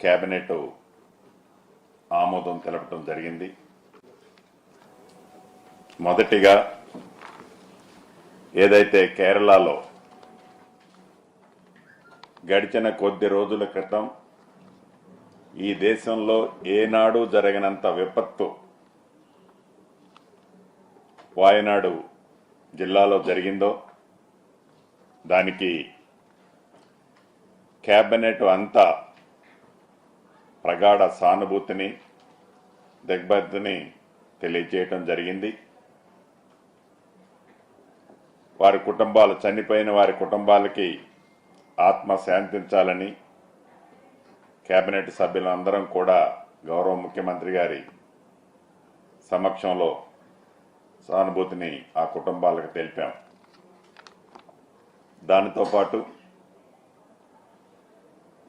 Cabinet ఆమోదం తెలపడం జరిగింది. మొదటిగా ఏదైతే కేరళలో గడిచిన కొద్ది రోజుల క్రితం ఈ దేశంలో ఏనాడు జరగనంత విపత్తు వాయనాడు జిల్లాలో జరిగిందో దానికి కేబినెట్ అంతా ప్రగాఢ సానుభూతిని దిగ్భ్రాంతిని తెలియజేయటం జరిగింది. వారి కుటుంబాలు చనిపోయిన వారి కుటుంబాలకి ఆత్మ శాంతించాలని కేబినెట్ సభ్యులందరం కూడా గౌరవ ముఖ్యమంత్రి గారి సమక్షంలో సానుభూతిని ఆ కుటుంబాలకు తెలిపాం. దానితో పాటు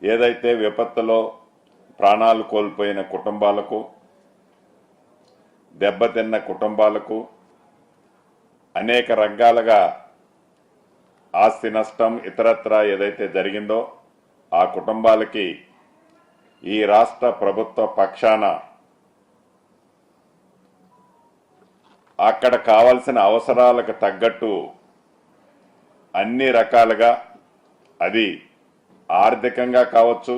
ఏదైతే విపత్తులో ప్రాణాలు కోల్పోయిన కుటుంబాలకు, దెబ్బతిన్న కుటుంబాలకు, అనేక రంగాలుగా ఆస్తి నష్టం ఇతరత్రా ఏదైతే జరిగిందో ఆ కుటుంబాలకి ఈ రాష్ట్ర ప్రభుత్వ పక్షాన అక్కడ కావాల్సిన అవసరాలకు తగ్గట్టు అన్ని రకాలుగా, అది ఆర్థికంగా కావచ్చు,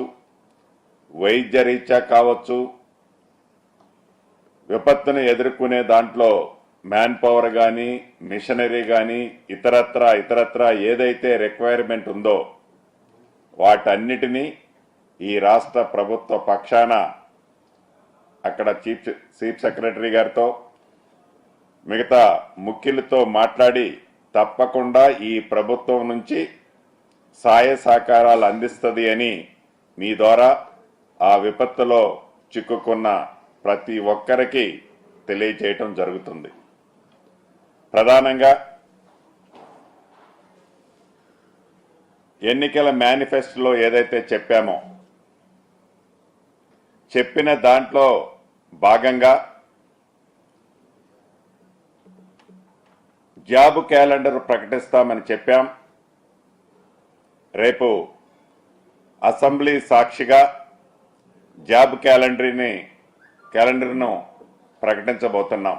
వైద్య రీత్యా కావచ్చు, విపత్తును ఎదుర్కొనే దాంట్లో మ్యాన్ పవర్ కానీ, మిషనరీ కానీ, ఇతరత్రా ఏదైతే రిక్వైర్మెంట్ ఉందో వాటన్నిటినీ ఈ రాష్ట్ర ప్రభుత్వ పక్షాన అక్కడ చీఫ్ సెక్రటరీ గారితో మిగతా ముఖ్యులతో మాట్లాడి తప్పకుండా ఈ ప్రభుత్వం నుంచి సహాయ సహకారాలు అందిస్తుంది అని మీ ద్వారా ఆ విపత్తులో చిక్కుకున్న ప్రతి ఒక్కరికి తెలియజేయటం జరుగుతుంది. ప్రధానంగా ఎన్నికల మేనిఫెస్టోలో ఏదైతే చెప్పిన దాంట్లో భాగంగా జాబ్ క్యాలెండర్ ప్రకటిస్తామని చెప్పాం. రేపు అసెంబ్లీ సాక్షిగా జాబ్ క్యాలెండర్ను ప్రకటించబోతున్నాం.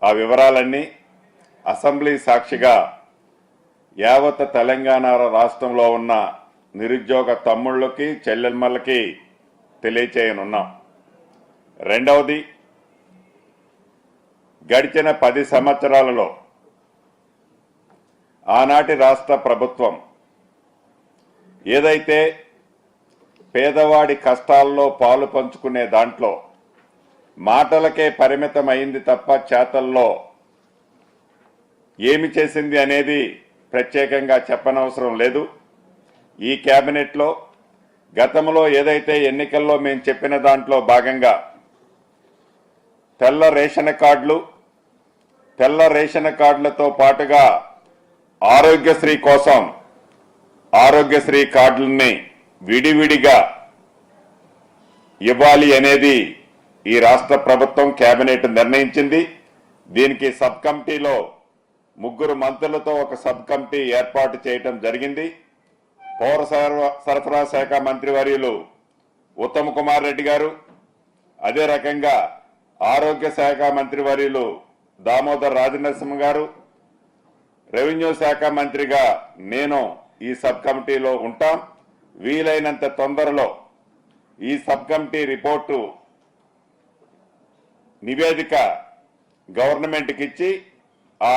ఆ వివరాలన్నీ అసెంబ్లీ సాక్షిగా యావత్ తెలంగాణ రాష్ట్రంలో ఉన్న నిరుద్యోగ తమ్ముళ్ళకి, చెల్లెమ్మలకి తెలియచేయనున్నాం. రెండవది, గడిచిన 10 సంవత్సరాలలో ఆనాటి రాష్ట్ర ప్రభుత్వం ఏదైతే పేదవాడి కష్టాల్లో పాలు పంచుకునే దాంట్లో మాటలకే పరిమితమైంది తప్ప చేతల్లో ఏమి చేసింది అనేది ప్రత్యేకంగా చెప్పనవసరం లేదు. ఈ కేబినెట్లో గతంలో ఏదైతే ఎన్నికల్లో మేము చెప్పిన దాంట్లో భాగంగా తెల్ల రేషన్ కార్డులతో పాటుగా ఆరోగ్యశ్రీ కోసం ఆరోగ్యశ్రీ కార్డులని విడివిడిగా ఇవ్వాలి అనేది ఈ రాష్ట్ర ప్రభుత్వం కేబినెట్ నిర్ణయించింది. దీనికి సబ్ కమిటీలో 3 మంత్రులతో ఒక సబ్ కమిటీ ఏర్పాటు చేయడం జరిగింది. పౌర సరఫరా శాఖ మంత్రివర్యులు ఉత్తమ్ కుమార్ రెడ్డి గారు, అదే రకంగా ఆరోగ్య శాఖ మంత్రివర్యులు దామోదర్ రాజనరసింహ గారు, రెవెన్యూ శాఖ మంత్రిగా నేను ఈ సబ్ కమిటీలో ఉంటాం. వీలైనంత తొందరలో ఈ సబ్ కమిటీ రిపోర్టు నివేదిక గవర్నమెంట్కి ఇచ్చి ఆ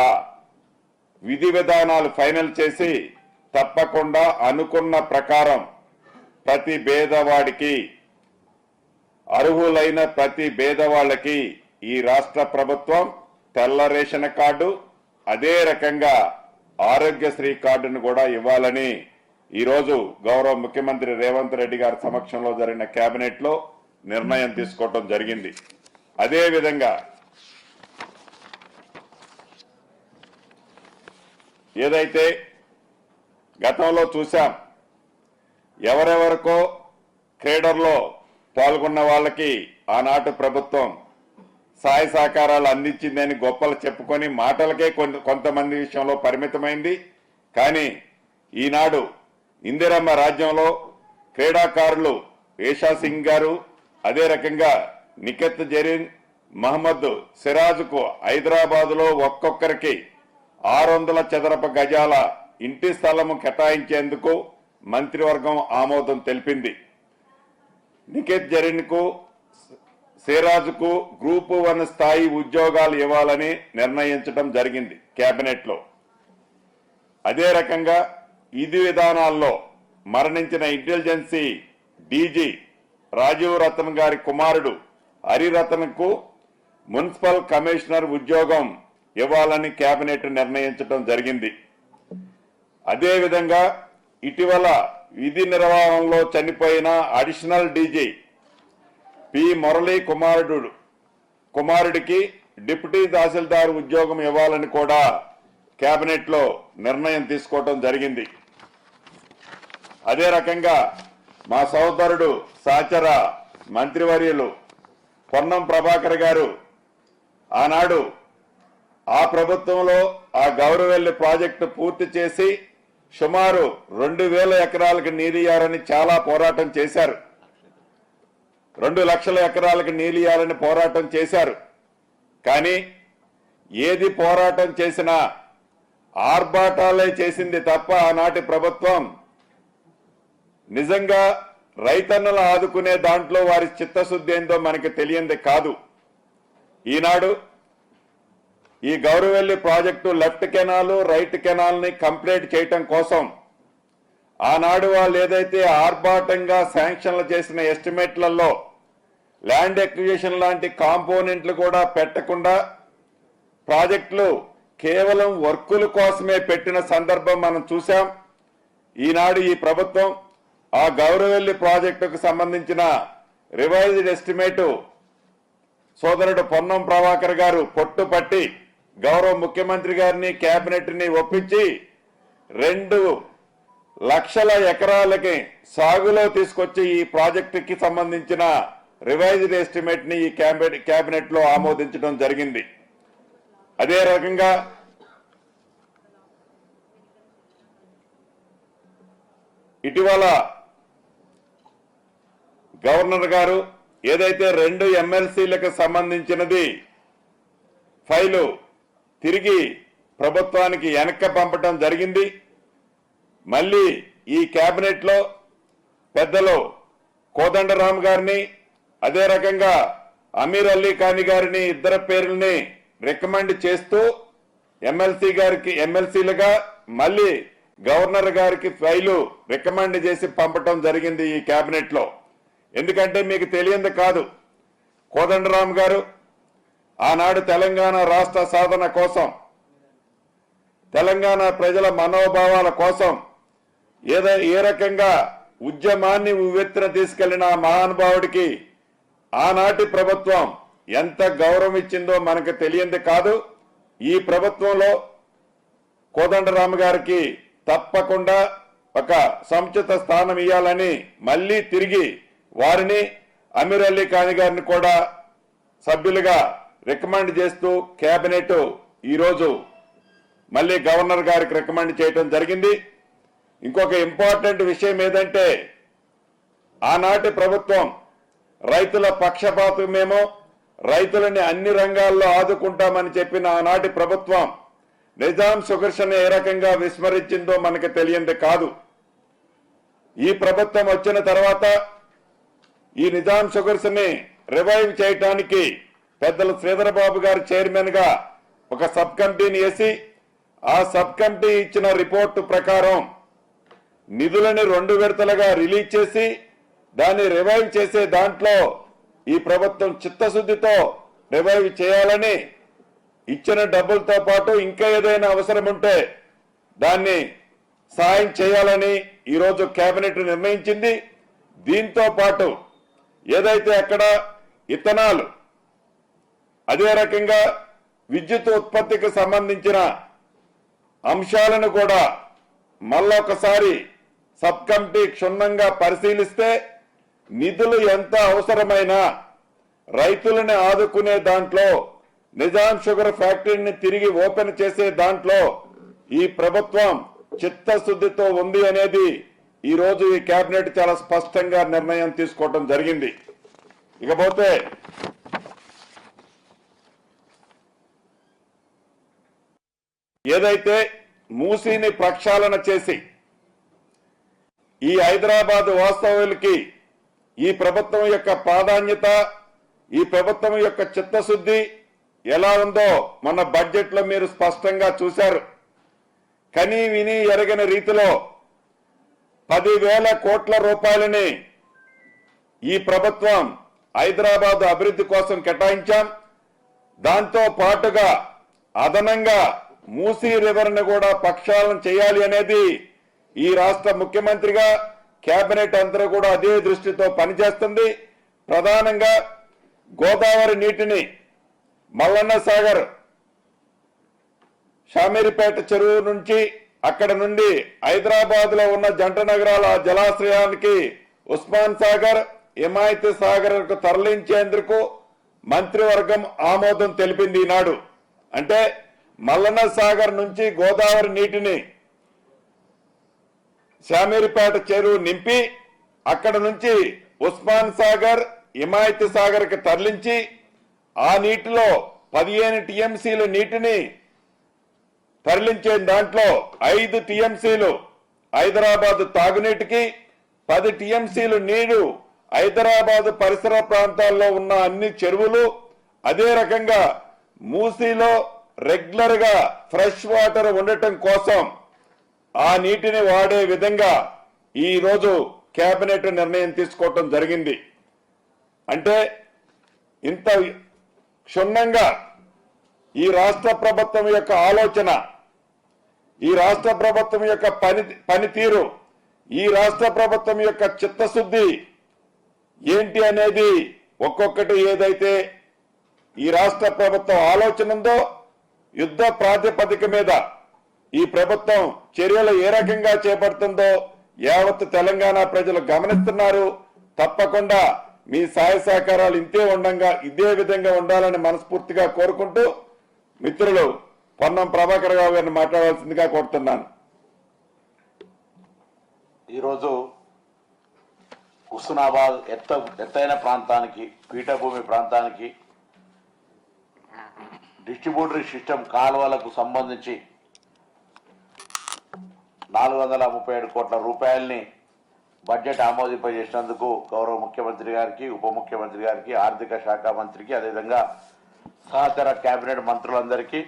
విధి విధానాలు ఫైనల్ చేసి తప్పకుండా అనుకున్న ప్రకారం ప్రతి పేదవాడికి, అర్హులైన ప్రతి పేదవాళ్ళకి ఈ రాష్ట్ర ప్రభుత్వం తెల్ల రేషన్ కార్డు, అదే రకంగా ఆరోగ్యశ్రీ కార్డును కూడా ఇవ్వాలని ఈరోజు గౌరవ ముఖ్యమంత్రి రేవంత్ రెడ్డి గారి సమక్షంలో జరిగిన కేబినెట్ లో నిర్ణయం తీసుకోవడం జరిగింది. అదేవిధంగా ఏదైతే గతంలో చూశాం, ఎవరెవరికో క్రీడల్లో పాల్గొన్న వాళ్ళకి ఆనాటి ప్రభుత్వం సహాయ సహకారాలు అందించిందని గొప్పలు చెప్పుకొని మాటలకే కొంతమంది విషయంలో పరిమితమైంది. కానీ ఈనాడు ఇందిరమ్మ రాజ్యంలో క్రీడాకారులు ఏషా సింగ్ గారు, అదే రకంగా నిఖత్ జరీన్, మహమ్మద్ సిరాజ్కు హైదరాబాద్లో ఒక్కొక్కరికి 600 చదరపు గజాల ఇంటి స్థలము కేటాయించేందుకు మంత్రివర్గం ఆమోదం తెలిపింది. నిఖత్ జరీన్కు, సిరాజ్కు గ్రూప్ 1 స్థాయి ఉద్యోగాలు ఇవ్వాలని నిర్ణయించడం జరిగింది కేబినెట్ లో. అదే రకంగా విధి విధానాల్లో మరణించిన ఇంటెలిజెన్సీ డీజీ రాజీవ్ రతన్ గారి కుమారుడు హరిరతన్ కు మున్సిపల్ కమిషనర్ ఉద్యోగం ఇవ్వాలని కేబినెట్ నిర్ణయించడం జరిగింది. అదేవిధంగా ఇటీవల విధి నిర్వహణలో చనిపోయిన అడిషనల్ డీజీ పి మురళీ కుమారుడికి డిప్యూటీ తహసీల్దార్ ఉద్యోగం ఇవ్వాలని కూడా కేబినెట్ లో నిర్ణయం తీసుకోవడం జరిగింది. అదే రకంగా మా సోదరుడు సహచర మంత్రివర్యులు పొన్నం ప్రభాకర్ గారు ఆనాడు ఆ ప్రభుత్వంలో ఆ గౌరవెల్లి ప్రాజెక్టు పూర్తి చేసి సుమారు 2000 ఎకరాలకు నీరియాలని చాలా పోరాటం చేశారు. 2 లక్షల ఎకరాలకు నీలియాలని పోరాటం చేశారు. కానీ ఏది పోరాటం చేసినా ఆర్భాటాలే చేసింది తప్ప ఆనాటి ప్రభుత్వం నిజంగా రైతన్నలు ఆదుకునే దాంట్లో వారి చిత్తశుద్ధి ఏందో మనకి తెలియంది కాదు. ఈనాడు ఈ Gouravelli project left canal, right canal ని కంప్లీట్ చేయటం కోసం ఆనాడు వాళ్ళు ఏదైతే ఆర్భాటంగా శాంక్షన్లు చేసిన ఎస్టిమేట్లలో ల్యాండ్ ఎక్విజిషన్ లాంటి కాంపోనెంట్లు కూడా పెట్టకుండా ప్రాజెక్టులు కేవలం వర్కుల కోసమే పెట్టిన సందర్భం మనం చూశాం. ఈనాడు ఈ ప్రభుత్వం ఆ గౌరవెల్లి ప్రాజెక్టుకు సంబంధించిన రివైజ్డ్ ఎస్టిమేటు సోదరుడు పొన్నం ప్రభాకర్ గారు పట్టుపట్టి గౌరవ ముఖ్యమంత్రి గారిని, కేబినెట్ ని ఒప్పించి 2 లక్షల ఎకరాలకి సాగులో తీసుకొచ్చి ఈ ప్రాజెక్టుకి సంబంధించిన రివైజ్డ్ ఎస్టిమేట్ ని ఈ కేబినెట్ లో ఆమోదించడం జరిగింది. అదే రకంగా ఇటీవల గవర్నర్ గారు ఏదైతే 2 ఎమ్మెల్సీలకు సంబంధించినది ఫైలు తిరిగి ప్రభుత్వానికి వెనక్కి పంపడం జరిగింది. మళ్ళీ ఈ కేబినెట్ లో పెద్దలు కోదండరామ్ గారిని, అదే రకంగా అమీర్ అలీ ఖాని గారిని, ఇద్దరు పేర్లని రికమెండ్ చేస్తూ ఎమ్మెల్సీలుగా మళ్ళీ గవర్నర్ గారికి ఫైలు రికమెండ్ చేసి పంపటం జరిగింది ఈ కేబినెట్ లో. ఎందుకంటే మీకు తెలియంది కాదు, కోదండరామ్ గారు ఆనాడు తెలంగాణ రాష్ట్ర సాధన కోసం, తెలంగాణ ప్రజల మనోభావాల కోసం ఏ రకంగా ఉద్యమాన్ని ఉవ్వెత్తున తీసుకెళ్లిన ఆ మహానుభావుడికి ఆనాటి ప్రభుత్వం ఎంత గౌరవం ఇచ్చిందో మనకు తెలియంది కాదు. ఈ ప్రభుత్వంలో కోదండరామ్ గారికి తప్పకుండా ఒక సముచిత స్థానం ఇవ్వాలని మళ్లీ తిరిగి వారిని, అమీర్ అలీ ఖాన్ గారిని కూడా సభ్యులుగా రికమెండ్ చేస్తూ కేబినెట్ ఈరోజు మళ్లీ గవర్నర్ గారికి రికమెండ్ చేయడం జరిగింది. ఇంకొక ఇంపార్టెంట్ విషయం ఏదంటే, ఆనాటి ప్రభుత్వం రైతుల పక్షపాతమేమో, రైతులని అన్ని రంగాల్లో ఆదుకుంటామని చెప్పిన ఆనాటి ప్రభుత్వం నిజాం షుగర్స్ని ఏ రకంగా విస్మరించిందో మనకు తెలియంది కాదు. ఈ ప్రభుత్వం వచ్చిన తర్వాత ఈ నిజాం షుగర్స్ ని రివైవ్ చేయడానికి పెద్దలు శ్రీధర్ బాబు గారు చైర్మన్ గా ఒక సబ్ కమిటీని వేసి, ఆ సబ్ కమిటీ ఇచ్చిన రిపోర్టు ప్రకారం నిధులని 2 విడతలుగా రిలీజ్ చేసి దాన్ని రివైవ్ చేసే దాంట్లో ఈ ప్రభుత్వం చిత్తశుద్ధితో రివైవ్ చేయాలని, ఇచ్చిన డబ్బులతో పాటు ఇంకా ఏదైనా అవసరం ఉంటే దాన్ని సాయం చేయాలని ఈరోజు కేబినెట్ నిర్ణయించింది. దీంతో పాటు ఏదైతే అక్కడ ఇథనాల్, అదే రకంగా విద్యుత్ ఉత్పత్తికి సంబంధించిన అంశాలను కూడా మళ్ళొకసారి సబ్ కమిటీ క్షుణ్ణంగా పరిశీలిస్తే నిధులు ఎంత అవసరమైనా రైతులను ఆదుకునే దాంట్లో, నిజాం షుగర్ ఫ్యాక్టరీని తిరిగి ఓపెన్ చేసే దాంట్లో ఈ ప్రభుత్వం చిత్తశుద్ధితో ఉంది అనేది ఈ రోజు ఈ కేబినెట్ చాలా స్పష్టంగా నిర్ణయం తీసుకోవడం జరిగింది. ఇకపోతే ఏదైతే మూసీని ప్రక్షాళన చేసి ఈ హైదరాబాద్ వాస్తవ్యులకి ఈ ప్రభుత్వం యొక్క ప్రాధాన్యత, ఈ ప్రభుత్వం యొక్క చిత్తశుద్ధి ఎలా ఉందో మన బడ్జెట్ లో మీరు స్పష్టంగా చూశారు. కని విని ఎరగని రీతిలో 10,000 కోట్ల రూపాయలని ఈ ప్రభుత్వం హైదరాబాద్ అభివృద్ధి కోసం కేటాయించాం. దాంతో పాటుగా అదనంగా మూసీ రివర్ ను కూడా ప్రక్షాళన చేయాలి అనేది ఈ రాష్ట్ర ముఖ్యమంత్రిగా కేబినెట్ అందరూ కూడా అదే దృష్టితో పనిచేస్తుంది. ప్రధానంగా గోదావరి నీటిని మల్లన్న సాగర్, షామీర్పేట చెరువు నుంచి అక్కడ నుండి హైదరాబాద్ లో ఉన్న జంట నగరాల జలాశ్రయానికి ఉస్మాన్ సాగర్, హిమాయత్ సాగర్ కు తరలించేందుకు మంత్రివర్గం ఆమోదం తెలిపింది ఈనాడు. అంటే మల్లన్న సాగర్ నుంచి గోదావరి నీటిని షామీర్పేట చెరువు నింపి అక్కడ నుంచి ఉస్మాన్ సాగర్, హిమాయత్ సాగర్ కి తరలించి ఆ నీటిలో 15 టీఎంసీల నీటిని తరలించే దాంట్లో 5 టీఎంసీలు హైదరాబాద్ తాగునీటికి, 10 టీఎంసీలు నీరు హైదరాబాద్ పరిసర ప్రాంతాల్లో ఉన్న అన్ని చెరువులు, అదే రకంగా మూసీలో రెగ్యులర్ గా ఫ్రెష్ వాటర్ ఉండటం కోసం ఆ నీటిని వాడే విధంగా ఈ రోజు కేబినెట్ నిర్ణయం తీసుకోవటం జరిగింది. అంటే ఇంత క్షుణ్ణంగా ఈ రాష్ట్ర ప్రభుత్వం యొక్క ఆలోచన, ఈ రాష్ట్ర ప్రభుత్వం యొక్క పనితీరు, ఈ రాష్ట్ర ప్రభుత్వం యొక్క చిత్తశుద్ధి ఏంటి అనేది ఒక్కొక్కటి ఏదైతే ఈ రాష్ట్ర ప్రభుత్వం ఆలోచన ఉందో యుద్ధ ప్రాతిపదిక మీద ఈ ప్రభుత్వం చర్యలు ఏ రకంగా చేపడుతుందో యావత్ తెలంగాణ ప్రజలు గమనిస్తున్నారు. తప్పకుండా మీ సహాయ సహకారాలు ఇదే విధంగా ఉండాలని మనస్ఫూర్తిగా కోరుకుంటూ మిత్రులు పొన్నం ప్రభాకర్ రావు గారిని మాట్లాడాల్సిందిగా కోరుతున్నాను. ఈరోజు హుస్నాబాద్ ఎత్తైన ప్రాంతానికి, పీఠభూమి ప్రాంతానికి డిస్ట్రిబ్యూటరీ సిస్టమ్ కాలువలకు సంబంధించి 437 కోట్ల రూపాయల్ని బడ్జెట్ ఆమోదింపజేసినందుకు గౌరవ ముఖ్యమంత్రి గారికి, ఉప ముఖ్యమంత్రి గారికి, ఆర్థిక శాఖ మంత్రికి, అదేవిధంగా సహచర కేబినెట్ మంత్రులందరికీ,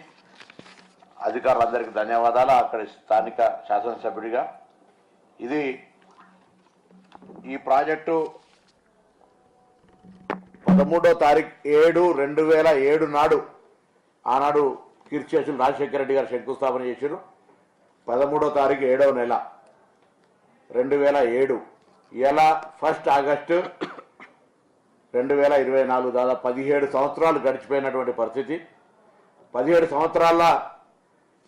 అధికారులందరికీ ధన్యవాదాలు. అక్కడి స్థానిక శాసనసభ్యుడిగా ఈ ప్రాజెక్టు 13వ తారీఖు 7/2007 నాడు ఆనాడు కీర్తిశేషులు రాజశేఖర రెడ్డి గారు శంకుస్థాపన చేశారు. 13వ తారీఖు 7వ నెల 2007. ఇలా 1 ఆగస్టు 2024, దాదాపు 17 సంవత్సరాలు గడిచిపోయినటువంటి పరిస్థితి. 17 సంవత్సరాల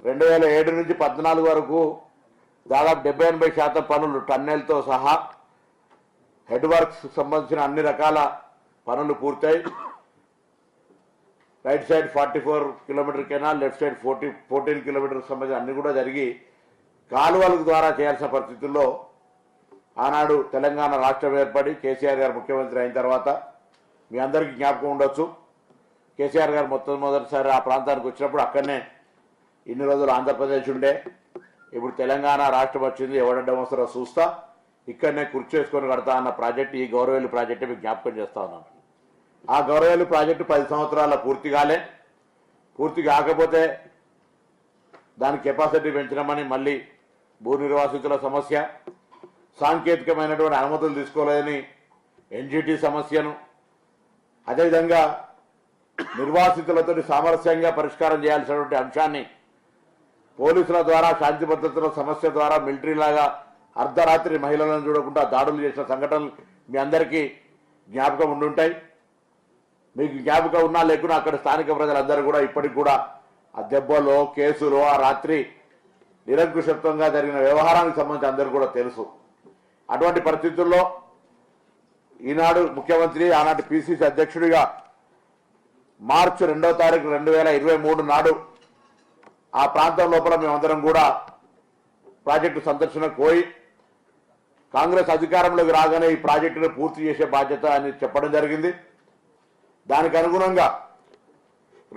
2007 నుంచి 14 వరకు దాదాపు 70-80% పనులు టన్నెల్తో సహా హెడ్ వర్క్స్ సంబంధించిన అన్ని రకాల పనులు పూర్తయి, right side 44 kilometre canal, left side 14 kilometre సంబంధించి అన్ని కూడా జరిగి కాలువల ద్వారా చేయాల్సిన పరిస్థితుల్లో ఆనాడు తెలంగాణ రాష్ట్రం ఏర్పడి కేసీఆర్ గారు ముఖ్యమంత్రి అయిన తర్వాత మీ అందరికీ జ్ఞాపకం ఉండొచ్చు, కేసీఆర్ గారు మొదటిసారి ఆ ప్రాంతానికి వచ్చినప్పుడు అక్కడనే ఇన్ని రోజులు ఆంధ్రప్రదేశ్ ఉండే, ఇప్పుడు తెలంగాణ రాష్ట్రం వచ్చింది, ఎవడడ్డం వస్తారో చూస్తా, ఇక్కడనే కుర్చీ చేసుకొని కడతా అన్న ప్రాజెక్టు ఈ గౌరవేలు ప్రాజెక్టు మీకు జ్ఞాపకం చేస్తా ఉన్నాను. ఆ గౌరవేలు ప్రాజెక్టు 10 సంవత్సరాల పూర్తి కాలే. పూర్తి కాకపోతే దాని కెపాసిటీ పెంచినామని మళ్ళీ భూ నిర్వాసితుల సమస్య, సాంకేతికమైనటువంటి అనుమతులు తీసుకోలేదని ఎన్జిటి సమస్యను, అదేవిధంగా నిర్వాసితులతో సామరస్యంగా పరిష్కారం చేయాల్సినటువంటి అంశాన్ని పోలీసుల ద్వారా, శాంతి భద్రతల సమస్య ద్వారా మిలిటరీలాగా అర్ధరాత్రి మహిళలను చూడకుండా దాడులు చేసిన సంఘటనలు మీ అందరికీ జ్ఞాపకం ఉండుంటాయి. మీకు జ్ఞాపకం ఉన్నా లేకున్నా అక్కడ స్థానిక ప్రజలందరూ కూడా ఇప్పటికి కూడా ఆ దెబ్బలో, కేసులో, ఆ రాత్రి నిరంకుశత్వంగా జరిగిన వ్యవహారానికి సంబంధించి అందరూ కూడా తెలుసు. అటువంటి పరిస్థితుల్లో ఈనాడు ముఖ్యమంత్రి, ఆనాటి పిసిసి అధ్యక్షుడిగా మార్చి 2వ తారీఖు 2023 నాడు ఆ ప్రాంతం లోపల మేమందరం కూడా ప్రాజెక్టు సందర్శనకు పోయి కాంగ్రెస్ అధికారంలోకి రాగానే ఈ ప్రాజెక్టును పూర్తి చేసే బాధ్యత అని చెప్పడం జరిగింది. దానికి అనుగుణంగా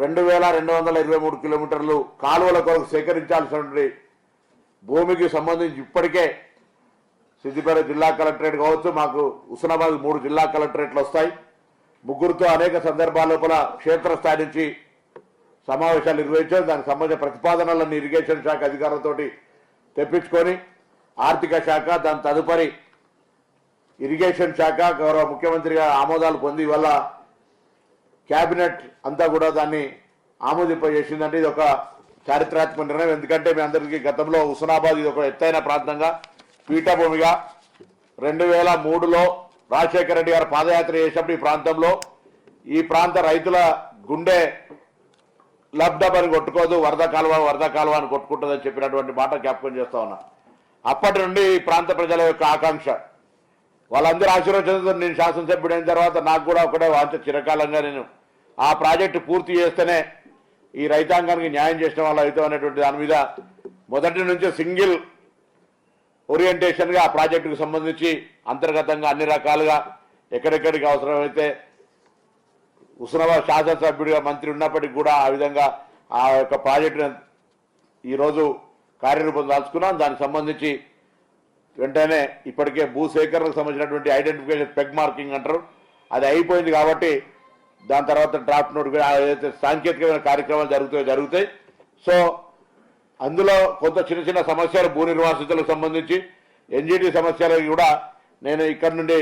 2223 కిలోమీటర్లు కాలువల కొరకు సేకరించాల్సినటువంటి భూమికి సంబంధించి ఇప్పటికే సిద్దిపేట జిల్లా కలెక్టరేట్ కావచ్చు, మాకు హుస్నాబాద్ 3 జిల్లా కలెక్టరేట్లు వస్తాయి. ముగ్గురితో అనేక సందర్భాల లోపల క్షేత్రస్థాయి నుంచి సమావేశాలు నిర్వహించారు. దానికి సంబంధించిన ప్రతిపాదనలను ఇరిగేషన్ శాఖ అధికారులతో తెప్పించుకొని ఆర్థిక శాఖ, దాని తదుపరి ఇరిగేషన్ శాఖ గౌరవ ముఖ్యమంత్రిగా ఆమోదాలు పొంది వల్ల క్యాబినెట్ అంతా కూడా దాన్ని ఆమోదింపజేసిందంటే ఇది ఒక చారిత్రాత్మక నిర్ణయం. ఎందుకంటే మీ అందరికీ గతంలో హుస్నాబాద్ ఇది ఒక ఎత్తైన ప్రాంతంగా పీఠభూమిగా 2003లో రాజశేఖర రెడ్డి గారు పాదయాత్ర చేసినప్పుడు ఈ ప్రాంత రైతుల గుండె లబ్డబ్ అని కొట్టుకోదు, వరద కాలువ అని కొట్టుకుంటుందని చెప్పినటువంటి మాట జ్ఞాపకం చేస్తా ఉన్నా. అప్పటి నుండి ఈ ప్రాంత ప్రజల యొక్క ఆకాంక్ష, వాళ్ళందరూ ఆశీర్వచనంతో నేను శాసనసభ్యుడైన తర్వాత నాకు కూడా ఒకటే వాంఛ, చిరకాలంగా నేను ఆ ప్రాజెక్టు పూర్తి చేస్తేనే ఈ రైతాంగానికి న్యాయం చేసిన వాళ్ళు అవుతాం అనేటువంటి దాని మీద మొదటి నుంచి సింగిల్ ఓరియంటేషన్గా ఆ ప్రాజెక్టుకు సంబంధించి అంతర్గతంగా అన్ని రకాలుగా ఎక్కడెక్కడికి అవసరమైతే హుస్నాబాద్ శాసనసభ్యుడిగా మంత్రి ఉన్నప్పటికీ కూడా ఆ విధంగా ఆ యొక్క ప్రాజెక్టును ఈరోజు కార్యరూపం దాల్చుకున్నాం. దానికి సంబంధించి వెంటనే ఇప్పటికే భూసేకరణకు సంబంధించినటువంటి ఐడెంటిఫికేషన్ పెగ్ మార్కింగ్ అంటారు, అది అయిపోయింది. కాబట్టి దాని తర్వాత డ్రాఫ్ట్ నోట్ ఏదైతే సాంకేతికమైన కార్యక్రమాలు జరుగుతాయి. సో అందులో కొంత చిన్న చిన్న సమస్యలు భూ నిర్వాసితులకు సంబంధించి ఎన్జిటి సమస్యలకు కూడా నేను ఇక్కడ నుండి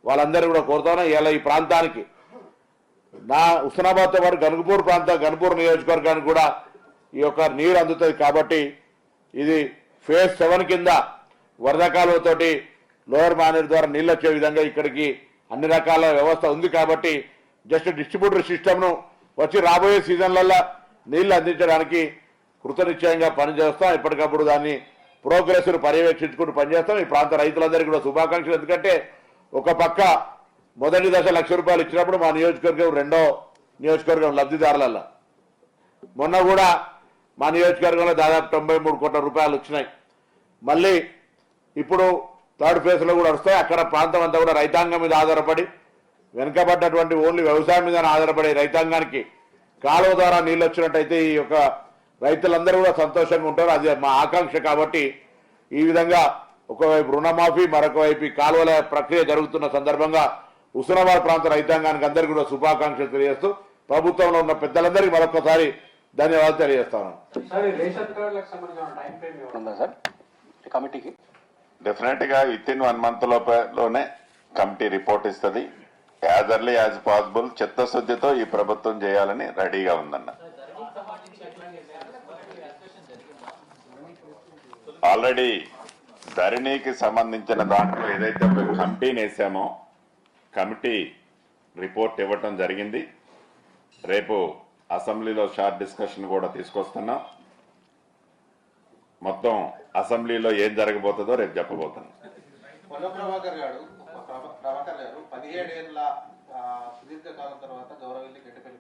వాళ్ళందరూ కూడా కోరుతాను. ఇలా ఈ ప్రాంతానికి నా హుస్నాబాద్తో పాటు గన్పూర్ నియోజకవర్గానికి కూడా ఈ యొక్క నీరు అందుతుంది. కాబట్టి ఇది ఫేజ్ 7 కింద వరద కాలువతోటి లోయర్ మానేరు ద్వారా నీళ్ళు వచ్చే విధంగా ఇక్కడికి అన్ని రకాల వ్యవస్థ ఉంది. కాబట్టి జస్ట్ డిస్ట్రిబ్యూటర్ సిస్టమ్ను వచ్చి రాబోయే సీజన్లలో నీళ్లు అందించడానికి కృతనిశ్చయంగా పనిచేస్తాం. ఎప్పటికప్పుడు దాన్ని ప్రోగ్రెస్ను పర్యవేక్షించుకుంటూ పనిచేస్తాం. ఈ ప్రాంత రైతులందరికీ కూడా శుభాకాంక్షలు. ఎందుకంటే ఒక పక్క మొదటి దశ ₹1,00,000 ఇచ్చినప్పుడు మా నియోజకవర్గం రెండో నియోజకవర్గం లబ్ధిదారులలో మొన్న కూడా మా నియోజకవర్గంలో దాదాపు ₹93 కోట్ల వచ్చినాయి. మళ్ళీ ఇప్పుడు థర్డ్ ఫేజ్లో కూడా వస్తాయి. అక్కడ ప్రాంతం అంతా కూడా రైతాంగం మీద ఆధారపడి వెనుకబడ్డటువంటి ఓన్లీ వ్యవసాయం మీద ఆధారపడే రైతాంగానికి కాలువ ద్వారా నీళ్ళు వచ్చినట్టయితే ఈ యొక్క రైతులందరూ కూడా సంతోషంగా ఉంటారు. అది మా ఆకాంక్ష. కాబట్టి ఈ విధంగా ఒకవైపు రుణమాఫీ, మరొక వైపు కాలువల ప్రక్రియ జరుగుతున్న సందర్భంగా హుస్నాబాద్ ప్రాంత రైతాంగానికి అందరికీ కూడా శుభాకాంక్షలు తెలియజేస్తూ ప్రభుత్వంలో ఉన్న పెద్దలందరికీ మరొకసారి ధన్యవాదాలు తెలియజేస్తాను. డెఫినెట్ గా విత్ ఇన్ 1 month లోనే కమిటీ రిపోర్ట్ ఇస్తుంది. యాజ్ ఎర్లీ యాజ్ పాసిబుల్ చిత్తశుద్ధితో ఈ ప్రభుత్వం చేయాలని రెడీగా ఉందన్న. ఆల్రెడీ ధరణికి సంబంధించిన దాంట్లో ఏదైతే ఒక కమిటీని వేసామో కమిటీ రిపోర్ట్ ఇవ్వటం జరిగింది. రేపు అసెంబ్లీలో షార్ట్ డిస్కషన్ కూడా తీసుకొస్తున్నాం. మొత్తం అసెంబ్లీలో ఏం జరగబోతుందో రేపు చెప్పబోతున్నాం. ప్రభాకర్ గారు 17 ఏళ్ల సుదీర్ఘ కాలం తర్వాత గౌరవల్లి గడ్డపల్లి